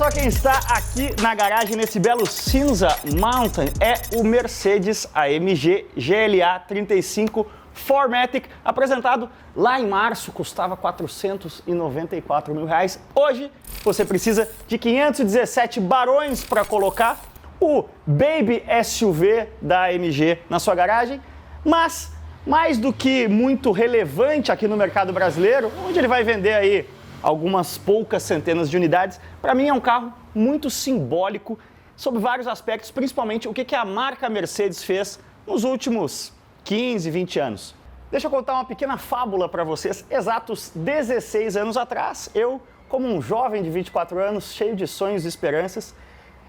Agora quem está aqui na garagem nesse belo cinza Mountain é o Mercedes AMG GLA 35 4MATIC, apresentado lá em março, custava R$494 mil. Hoje você precisa de 517 barões para colocar o Baby SUV da AMG na sua garagem, mas mais do que muito relevante aqui no mercado brasileiro, onde ele vai vender aí algumas poucas centenas de unidades, para mim é um carro muito simbólico sobre vários aspectos, principalmente o que a marca Mercedes fez nos últimos 15, 20 anos. Deixa eu contar uma pequena fábula para vocês. Exatos 16 anos atrás, eu, como um jovem de 24 anos, cheio de sonhos e esperanças,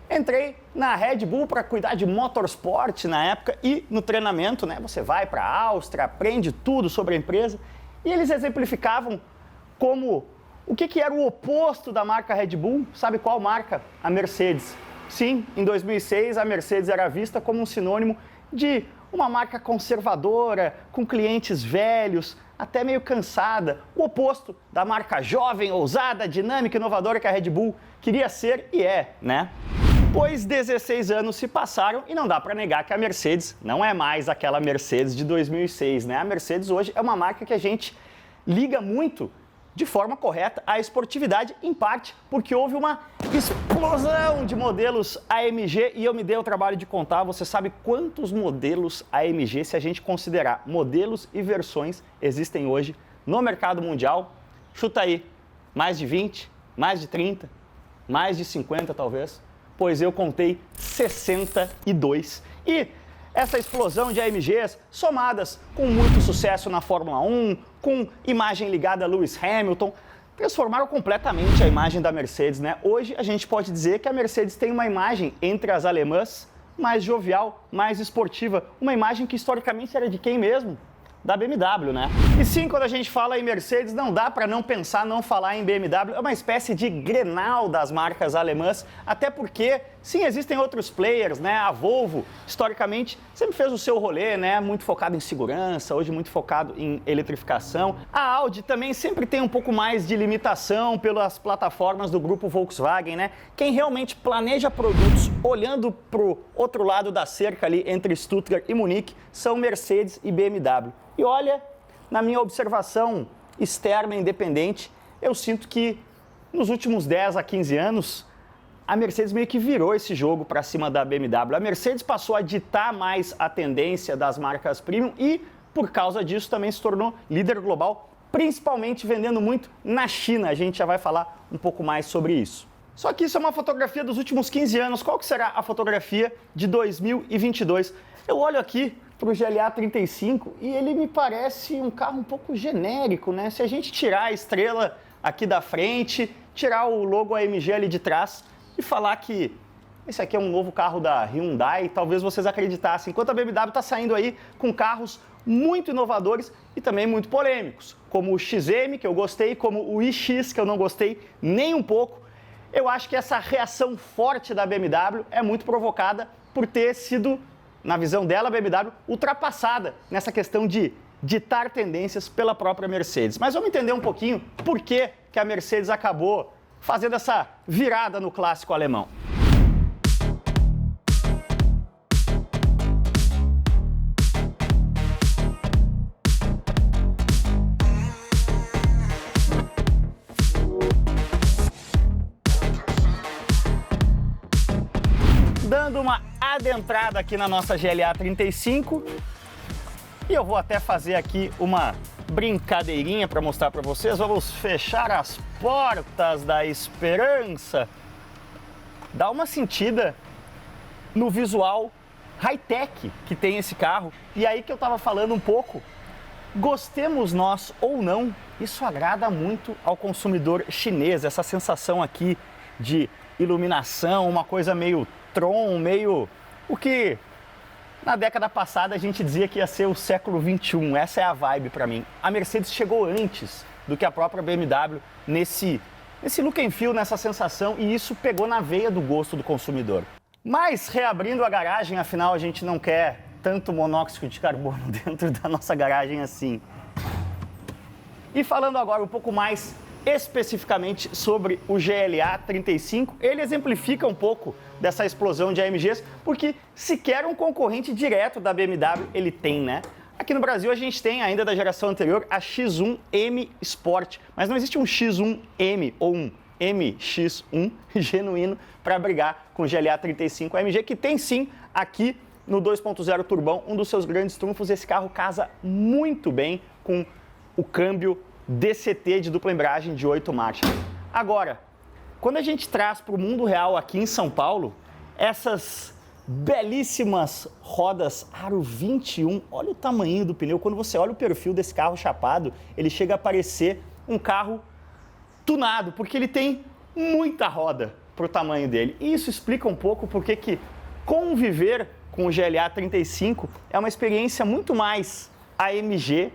entrei na Red Bull para cuidar de motorsport na época e no treinamento, né? Você vai para a Áustria, aprende tudo sobre a empresa e eles exemplificavam como o que era o oposto da marca Red Bull. Sabe qual marca? A Mercedes. Sim, em 2006 a Mercedes era vista como um sinônimo de uma marca conservadora, com clientes velhos, até meio cansada. O oposto da marca jovem, ousada, dinâmica, inovadora que a Red Bull queria ser e é, né? Pois 16 anos se passaram e não dá para negar que a Mercedes não é mais aquela Mercedes de 2006, né? A Mercedes hoje é uma marca que a gente liga muito de forma correta à esportividade, em parte porque houve uma explosão de modelos AMG e eu me dei o trabalho de contar. Você sabe quantos modelos AMG, se a gente considerar modelos e versões, existem hoje no mercado mundial? Chuta aí, mais de 20, mais de 30, mais de 50 talvez? Pois eu contei 62. E essa explosão de AMGs, somadas com muito sucesso na Fórmula 1, com imagem ligada a Lewis Hamilton, transformaram completamente a imagem da Mercedes, né? Hoje a gente pode dizer que a Mercedes tem uma imagem entre as alemãs mais jovial, mais esportiva, uma imagem que historicamente era de quem mesmo? Da BMW, né? E sim, quando a gente fala em Mercedes, não dá para não pensar, não falar em BMW, é uma espécie de Grenal das marcas alemãs, até porque, sim, existem outros players, né? A Volvo, historicamente, sempre fez o seu rolê, né? Muito focado em segurança, hoje muito focado em eletrificação. A Audi também sempre tem um pouco mais de limitação pelas plataformas do grupo Volkswagen, né? Quem realmente planeja produtos olhando pro outro lado da cerca ali entre Stuttgart e Munique são Mercedes e BMW. E olha, na minha observação externa independente, eu sinto que nos últimos 10 a 15 anos, a Mercedes meio que virou esse jogo para cima da BMW. A Mercedes passou a ditar mais a tendência das marcas premium e, por causa disso, também se tornou líder global, principalmente vendendo muito na China. A gente já vai falar um pouco mais sobre isso. Só que isso é uma fotografia dos últimos 15 anos. Qual que será a fotografia de 2022? Eu olho aqui para o GLA 35 e ele me parece um carro um pouco genérico, né? Se a gente tirar a estrela aqui da frente, tirar o logo AMG ali de trás e falar que esse aqui é um novo carro da Hyundai, talvez vocês acreditassem. Enquanto a BMW está saindo aí com carros muito inovadores e também muito polêmicos, como o XM, que eu gostei, como o iX, que eu não gostei nem um pouco. Eu acho que essa reação forte da BMW é muito provocada por ter sido, na visão dela, a BMW ultrapassada nessa questão de ditar tendências pela própria Mercedes. Mas vamos entender um pouquinho por que a Mercedes acabou fazendo essa virada no clássico alemão. Dando uma adentrada aqui na nossa GLA 35 e eu vou até fazer aqui uma brincadeirinha para mostrar para vocês. Vamos fechar as portas da esperança. Dá uma sentida no visual high-tech que tem esse carro. E aí que eu estava falando um pouco, gostemos nós ou não, isso agrada muito ao consumidor chinês, essa sensação aqui de iluminação, uma coisa meio Tron, meio o que na década passada a gente dizia que ia ser o século 21. Essa é a vibe para mim. A Mercedes chegou antes do que a própria BMW nesse look and feel, nessa sensação, e isso pegou na veia do gosto do consumidor. Mas reabrindo a garagem, afinal a gente não quer tanto monóxido de carbono dentro da nossa garagem assim. E falando agora um pouco mais especificamente sobre o GLA 35. Ele exemplifica um pouco dessa explosão de AMGs, porque sequer um concorrente direto da BMW ele tem, né? Aqui no Brasil a gente tem ainda da geração anterior a X1M Sport, mas não existe um X1M ou um MX1 genuíno para brigar com o GLA 35 AMG, que tem sim aqui no 2.0 turbão um dos seus grandes trunfos. Esse carro casa muito bem com o câmbio DCT de dupla embreagem de 8 marchas. Agora, quando a gente traz para o mundo real aqui em São Paulo, essas belíssimas rodas Aro 21, olha o tamanho do pneu. Quando você olha o perfil desse carro chapado, ele chega a parecer um carro tunado, porque ele tem muita roda para o tamanho dele. E isso explica um pouco porque que conviver com o GLA 35 é uma experiência muito mais AMG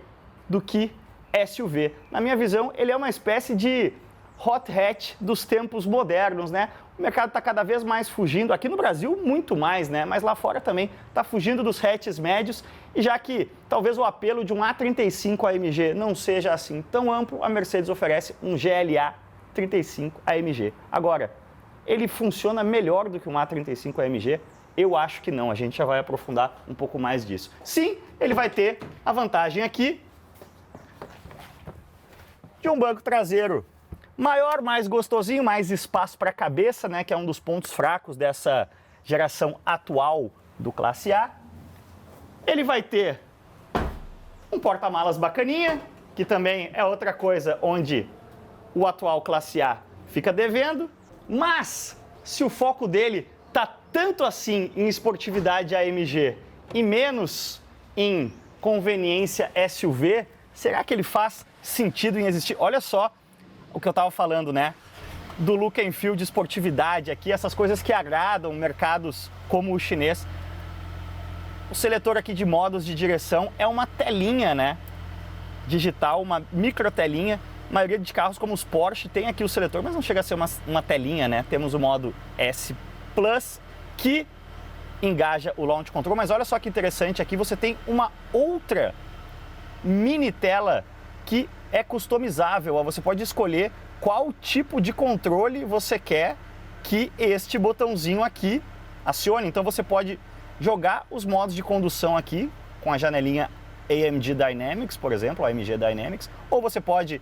do que SUV. Na minha visão, ele é uma espécie de hot hatch dos tempos modernos, né? O mercado está cada vez mais fugindo, aqui no Brasil muito mais, né? Mas lá fora também está fugindo dos hatches médios, e já que talvez o apelo de um A35 AMG não seja assim tão amplo, a Mercedes oferece um GLA 35 AMG. Agora, ele funciona melhor do que um A35 AMG? Eu acho que não, a gente já vai aprofundar um pouco mais disso. Sim, ele vai ter a vantagem aqui de um banco traseiro maior, mais gostosinho, mais espaço para a cabeça, né, que é um dos pontos fracos dessa geração atual do Classe A. Ele vai ter um porta-malas bacaninha, que também é outra coisa onde o atual Classe A fica devendo, mas se o foco dele tá tanto assim em esportividade AMG e menos em conveniência SUV, será que ele faz sentido em existir? Olha só o que eu estava falando, né? Do look and feel de esportividade aqui, essas coisas que agradam mercados como o chinês. O seletor aqui de modos de direção é uma telinha, né? Digital, uma micro telinha. A maioria de carros como os Porsche tem aqui o seletor, mas não chega a ser uma telinha, né? Temos o modo S Plus, que engaja o Launch Control, mas olha só que interessante, aqui você tem uma outra mini tela que é customizável. Você pode escolher qual tipo de controle você quer que este botãozinho aqui acione. Então você pode jogar os modos de condução aqui com a janelinha AMG Dynamics, por exemplo, AMG Dynamics, ou você pode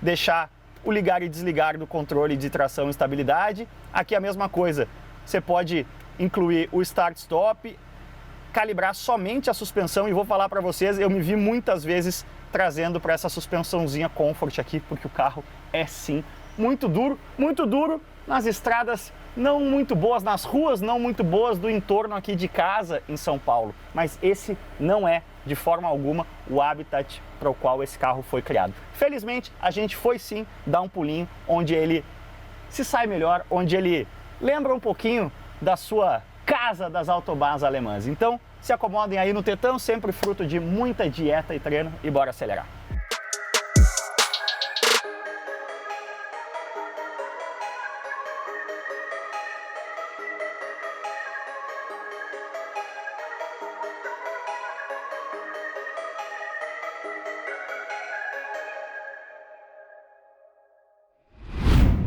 deixar o ligar e desligar do controle de tração e estabilidade. Aqui a mesma coisa, você pode incluir o Start-Stop, calibrar somente a suspensão, e vou falar para vocês, eu me vi muitas vezes trazendo para essa suspensãozinha Comfort aqui, porque o carro é sim muito duro nas estradas não muito boas, nas ruas não muito boas do entorno aqui de casa em São Paulo. Mas esse não é de forma alguma o habitat para o qual esse carro foi criado. Felizmente a gente foi sim dar um pulinho onde ele se sai melhor, onde ele lembra um pouquinho da sua casa das autobahns alemãs. Então se acomodem aí no tetão, sempre fruto de muita dieta e treino, e bora acelerar.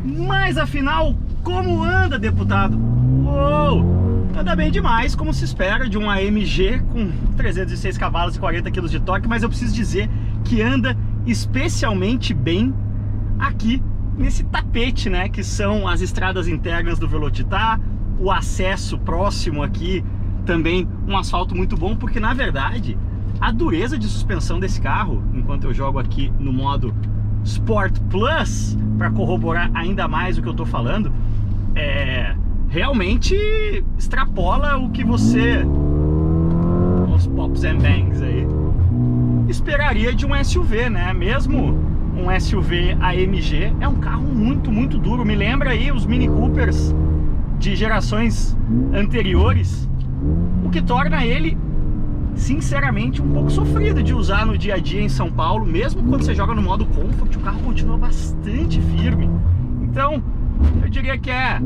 Mas afinal, como anda, deputado? Uou! Anda bem demais, como se espera de um AMG com 306 cavalos e 40 kg de torque, mas eu preciso dizer que anda especialmente bem aqui nesse tapete, né, que são as estradas internas do Velocitar, o acesso próximo aqui, também um asfalto muito bom, porque na verdade a dureza de suspensão desse carro, enquanto eu jogo aqui no modo Sport Plus, para corroborar ainda mais o que eu tô falando, realmente extrapola o que você, os pops and bangs aí, esperaria de um SUV, né? Mesmo um SUV AMG é um carro muito duro. Me lembra aí os Mini Coopers de gerações anteriores, o que torna ele, sinceramente, um pouco sofrido de usar no dia a dia em São Paulo. Mesmo quando você joga no modo Comfort, o carro continua bastante firme. Então, eu diria que é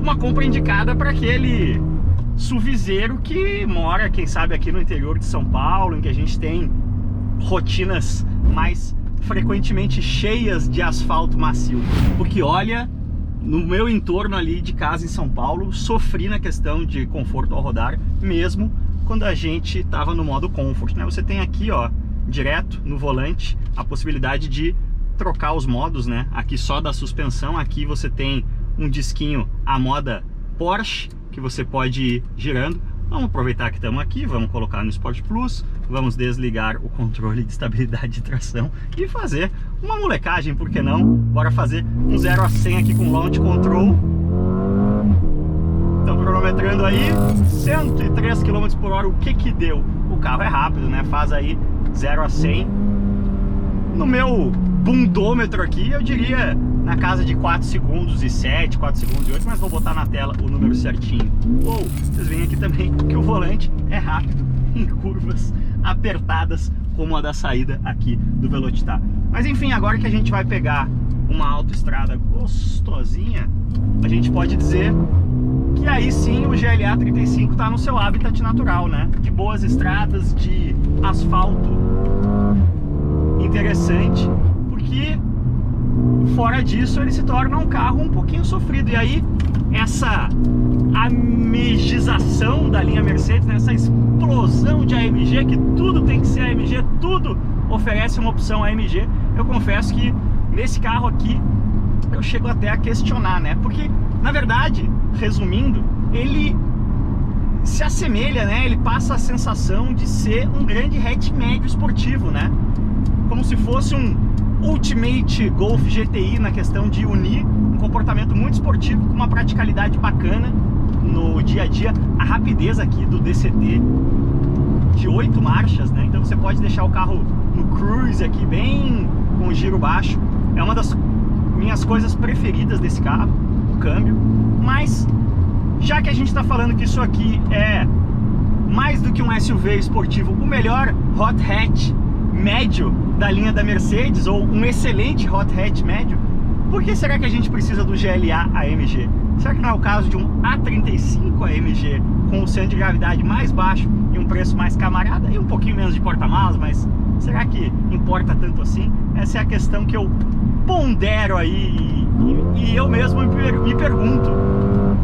uma compra indicada para aquele SUVzeiro que mora, quem sabe, aqui no interior de São Paulo, em que a gente tem rotinas mais frequentemente cheias de asfalto macio. Porque olha, no meu entorno ali de casa em São Paulo, sofri na questão de conforto ao rodar, mesmo quando a gente estava no modo Comfort, né? Você tem aqui, ó, direto no volante, a possibilidade de trocar os modos, né? Aqui só da suspensão, aqui você tem um disquinho à moda Porsche, que você pode ir girando. Vamos aproveitar que estamos aqui, vamos colocar no Sport Plus, vamos desligar o controle de estabilidade de tração e fazer uma molecagem, por que não? Bora fazer um 0 a 100 aqui com Launch Control. Estão cronometrando aí, 103 km por hora, o que deu? O carro é rápido, né? Faz aí 0 a 100. No meu bundômetro aqui, eu diria na casa de 4 segundos e 7, 4 segundos e 8, mas vou botar na tela o número certinho. Ou, vocês veem aqui também que o volante é rápido em curvas apertadas, como a da saída aqui do Velocitar. Mas enfim, agora que a gente vai pegar uma autoestrada gostosinha, a gente pode dizer que aí sim o GLA 35 está no seu habitat natural, né? De boas estradas, de asfalto interessante, porque fora disso ele se torna um carro um pouquinho sofrido. E aí essa AMGização da linha Mercedes, né? Essa explosão de AMG, que tudo tem que ser AMG, tudo oferece uma opção AMG. Eu confesso que nesse carro aqui eu chego até a questionar, né? Porque na verdade, resumindo, ele se assemelha, né? Ele passa a sensação de ser um grande hatch médio esportivo, né? Como se fosse um Ultimate Golf GTI na questão de unir um comportamento muito esportivo com uma praticalidade bacana no dia a dia. A rapidez aqui do DCT de 8 marchas, né? Então você pode deixar o carro no cruise aqui bem com o giro baixo. É uma das minhas coisas preferidas desse carro, o câmbio. Mas já que a gente está falando que isso aqui é mais do que um SUV esportivo, o melhor hot hatch médio da linha da Mercedes, ou um excelente hot hatch médio, por que será que a gente precisa do GLA AMG? Será que não é o caso de um A35 AMG com o centro de gravidade mais baixo e um preço mais camarada e um pouquinho menos de porta-malas, mas será que importa tanto assim? Essa é a questão que eu pondero aí e eu mesmo me pergunto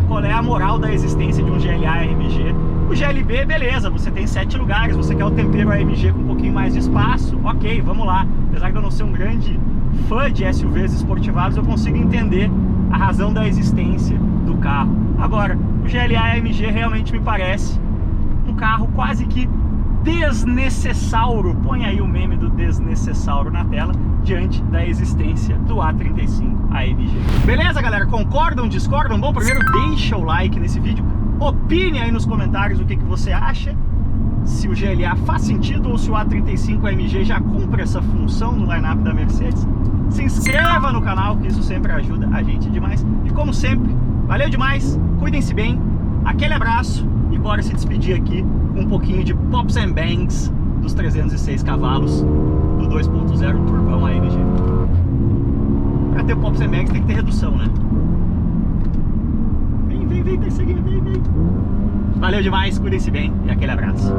qual é a moral da existência de um GLA AMG. O GLB, beleza, você tem 7 lugares, você quer o tempero AMG com um pouquinho mais de espaço, ok, vamos lá. Apesar de eu não ser um grande fã de SUVs esportivados, eu consigo entender a razão da existência do carro. Agora, o GLA AMG realmente me parece um carro quase que desnecessauro. Põe aí o meme do desnecessauro na tela, diante da existência do A35 AMG. Beleza, galera? Concordam, discordam? Bom, primeiro deixa o like nesse vídeo. Opine aí nos comentários o que você acha, se o GLA faz sentido ou se o A35 AMG já cumpre essa função no line-up da Mercedes. Se inscreva no canal, que isso sempre ajuda a gente demais. E como sempre, valeu demais, cuidem-se bem, aquele abraço e bora se despedir aqui com um pouquinho de Pops and Bangs dos 306 cavalos do 2.0 turbão AMG. Para ter o Pops and Bangs tem que ter redução, né? Vem, terceirinha, vem. Valeu demais, cuidem-se bem e aquele abraço.